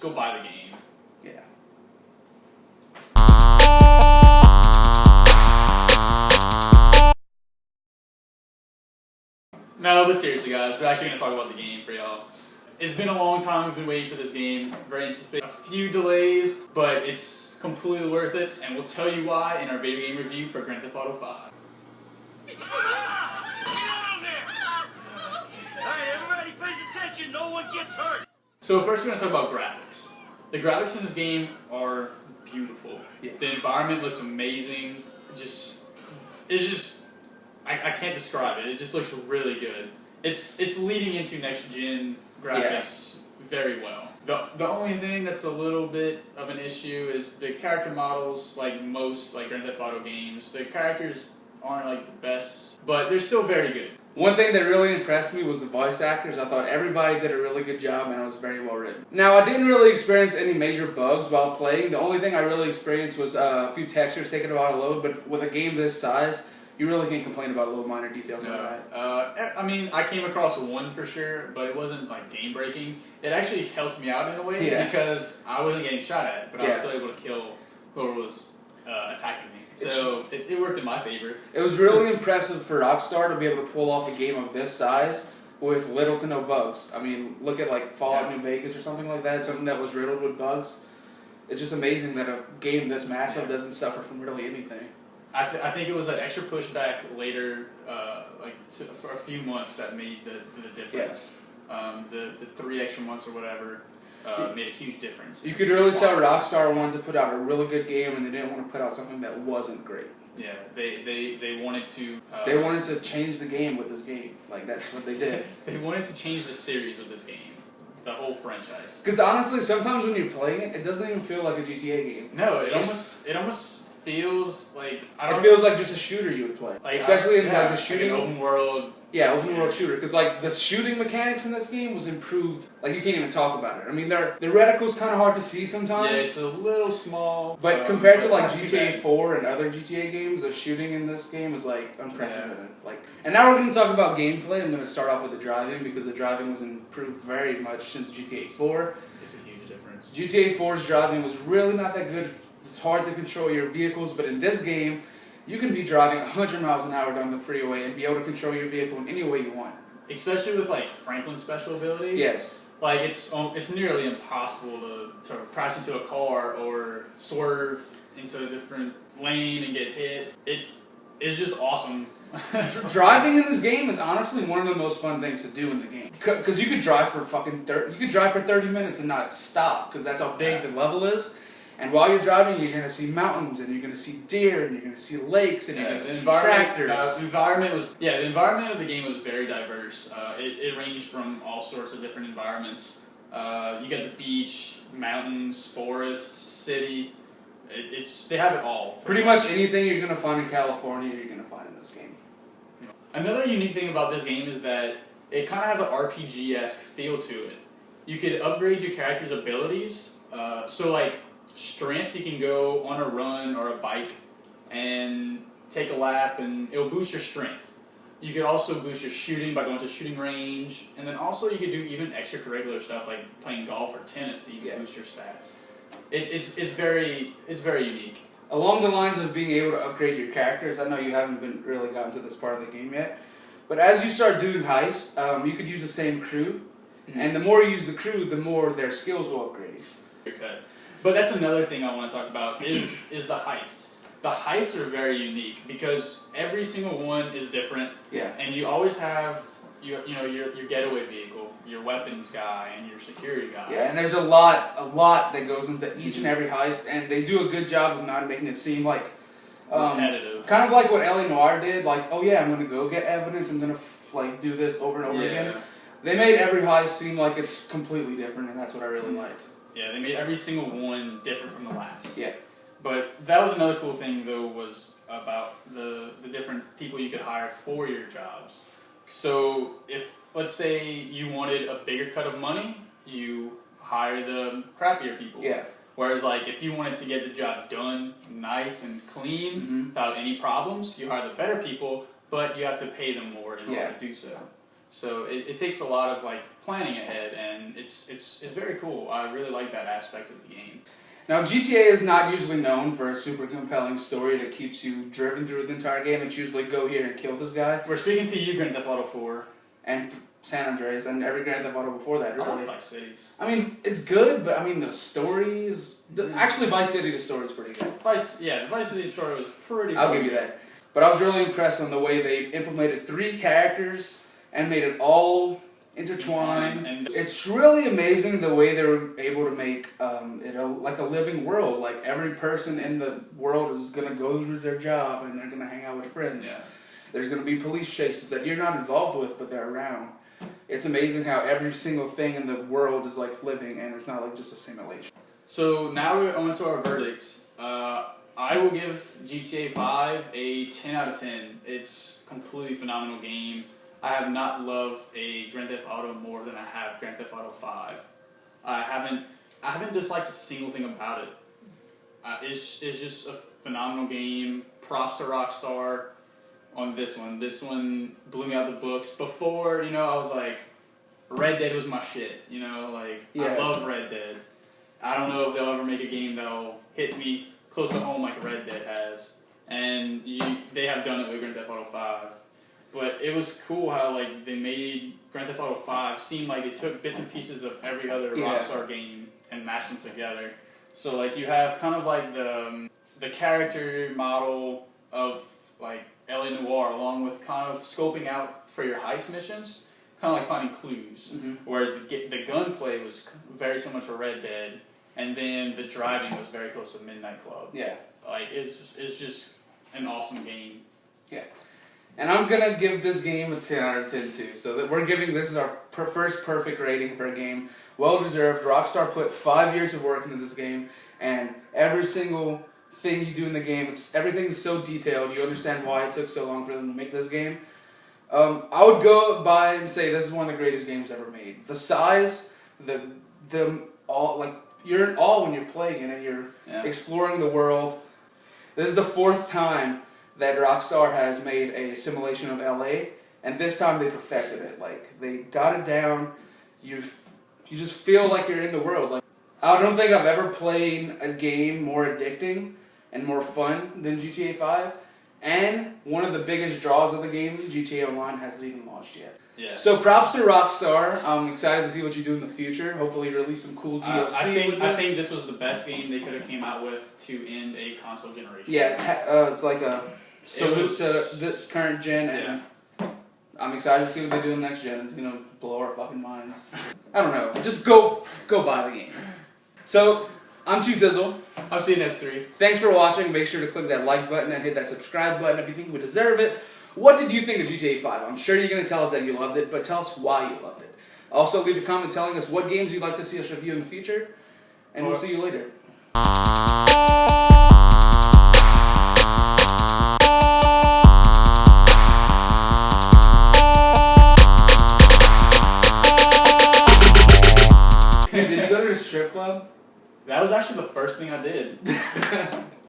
go buy the game. Yeah. No, but seriously, guys, we're actually going to talk about the game for y'all. It's been a long time. We've been waiting for this game. Very anticipated. A few delays, but it's completely worth it, and we'll tell you why in our video game review for Grand Theft Auto 5. Get on there! Hey, everybody pays attention. No one gets hurt. So first, we're going to talk about graphics. The graphics in this game are beautiful. Yes. The environment looks amazing. I can't describe it. It just looks really good. It's leading into next gen graphics very well. The only thing that's a little bit of an issue is the character models. Like most Grand Theft Auto games, the characters aren't like the best, but they're still very good. One thing that really impressed me was the voice actors. I thought everybody did a really good job and it was very well written. Now, I didn't really experience any major bugs while playing. The only thing I really experienced was a few textures taking a while to load, but with a game this size, you really can't complain about little minor details like that. I mean, I came across one for sure, but it wasn't like game breaking. It actually helped me out in a way because I wasn't getting shot at, but I was still able to kill whoever was attacking me. So it worked in my favor. It was really impressive for Rockstar to be able to pull off a game of this size with little to no bugs. I mean, look at like Fallout New Vegas or something like that, something that was riddled with bugs. It's just amazing that a game this massive doesn't suffer from really anything. I think it was an extra pushback later, for a few months that made the difference. The 3 extra months or whatever made a huge difference. You could really tell Rockstar wanted to put out a really good game and they didn't want to put out something that wasn't great. Yeah, they wanted to... they wanted to change the game with this game. Like, that's what they did. They wanted to change the series of this game. The whole franchise. Because honestly, sometimes when you're playing it, it doesn't even feel like a GTA game. No, it almost feels like... It feels like just a shooter you would play. Like, especially in like the shooting... Like an open world... Yeah, open world shooter. Because like the shooting mechanics in this game was improved. Like you can't even talk about it. I mean, the reticle's kind of hard to see sometimes. Yeah, it's a little small. But compared to like GTA 4 and other GTA games, the shooting in this game is like unprecedented. Yeah. Like, and now we're going to talk about gameplay. I'm going to start off with the driving because the driving was improved very much since GTA 4. It's a huge difference. GTA 4's driving was really not that good. It's hard to control your vehicles, but in this game, you can be driving 100 miles an hour down the freeway and be able to control your vehicle in any way you want. Especially with like Franklin's special ability. Yes. Like it's nearly impossible to crash into a car or swerve into a different lane and get hit. It is just awesome. Driving in this game is honestly one of the most fun things to do in the game. Because you could drive for 30 minutes and not stop because that's how big the level is. And while you're driving, you're going to see mountains, and you're going to see deer, and you're going to see lakes, and you're going to see tractors. The environment of the game was very diverse. It ranged from all sorts of different environments. You got the beach, mountains, forest, city. They have it all. Pretty much anything you're going to find in California, you're going to find in this game. Another unique thing about this game is that it kind of has an RPG-esque feel to it. You could upgrade your character's abilities. So like strength, you can go on a run or a bike and take a lap and it'll boost your strength. You could also boost your shooting by going to shooting range, and then also you could do even extracurricular stuff like playing golf or tennis to even boost your stats. It's very unique. Along the lines of being able to upgrade your characters, I know you haven't really gotten to this part of the game yet, but as you start doing heists, you could use the same crew, and the more you use the crew, the more their skills will upgrade. Okay. But that's another thing I want to talk about is the heists. The heists are very unique because every single one is different. Yeah. And you always have your getaway vehicle, your weapons guy, and your security guy. Yeah, and there's a lot that goes into each and every heist, and they do a good job of not making it seem like repetitive. Kind of like what L.A. Noire did. Like, oh yeah, I'm gonna go get evidence. I'm gonna do this over and over again. They made every heist seem like it's completely different, and that's what I really liked. Yeah, they made every single one different from the last. Yeah. But that was another cool thing, though, was about the different people you could hire for your jobs. So if, let's say, you wanted a bigger cut of money, you hire the crappier people. Yeah. Whereas, like, if you wanted to get the job done nice and clean without any problems, you hire the better people, but you have to pay them more in order to do so. So it takes a lot of like planning ahead, and it's very cool. I really like that aspect of the game. Now, GTA is not usually known for a super compelling story that keeps you driven through the entire game. It's usually go here and kill this guy. We're speaking to you, Grand Theft Auto 4. And San Andreas and every Grand Theft Auto before that, I really. like Vice Cities. I mean, it's good, but I mean, the story is... Actually, Vice City, the story is pretty good. The Vice City story was pretty I'll cool. give you that. But I was really impressed on the way they implemented 3 characters and made it all intertwined. And It's really amazing the way they were able to make it like a living world. Like every person in the world is going to go through their job and they're going to hang out with friends. yeah. There's going to be police chases that you're not involved with, but they're around. It's amazing how every single thing in the world is like living and it's not like just a simulation. So now we're on to our verdict. I will give GTA 5 a 10 out of 10. It's a completely phenomenal game. I have not loved a Grand Theft Auto more than I have Grand Theft Auto 5. I haven't disliked a single thing about it. It's just a phenomenal game. Props to Rockstar on this one. This one blew me out the books. Before, I was like, Red Dead was my shit. I Yeah. love Red Dead. I don't know if they'll ever make a game that'll hit me close to home like Red Dead has. And they have done it with Grand Theft Auto 5. But it was cool how they made Grand Theft Auto 5 seem like it took bits and pieces of every other Yeah. Rockstar game and mashed them together. So you have kind of the character model of L.A. Noire, along with kind of scoping out for your heist missions, kind of like finding clues. Mm-hmm. Whereas the gunplay was very similar to Red Dead, and then the driving was very close to Midnight Club. Yeah. It's just an awesome game. And I'm going to give this game a 10 out of 10 too. So that this is our first perfect rating for a game. Well deserved. Rockstar put 5 years of work into this game, and every single thing you do in the game, everything's so detailed. You understand why it took so long for them to make this game. I would go by and say this is one of the greatest games ever made. The size, you're in awe when you're playing it and you're exploring the world. This is the 4th time that Rockstar has made a simulation of LA, and this time they perfected it. They got it down. You just feel like you're in the world. I don't think I've ever played a game more addicting and more fun than GTA 5. And one of the biggest draws of the game, GTA Online, hasn't even launched yet. Yeah. So props to Rockstar. I'm excited to see what you do in the future. Hopefully you release some cool DLC with this. I think this was the best game they could have came out with to end a console generation. Yeah, it's like a salute to this current gen, and I'm excited to see what they do in the next gen. It's gonna blow our fucking minds. I don't know. Just go buy the game. So I'm Chizizzle. I'm CNS3. Thanks for watching. Make sure to click that like button and hit that subscribe button if you think we deserve it. What did you think of GTA 5? I'm sure you're going to tell us that you loved it, but tell us why you loved it. Also, leave a comment telling us what games you'd like to see us review in the future, and we'll see you later. Did you go to a strip club? That was actually the first thing I did.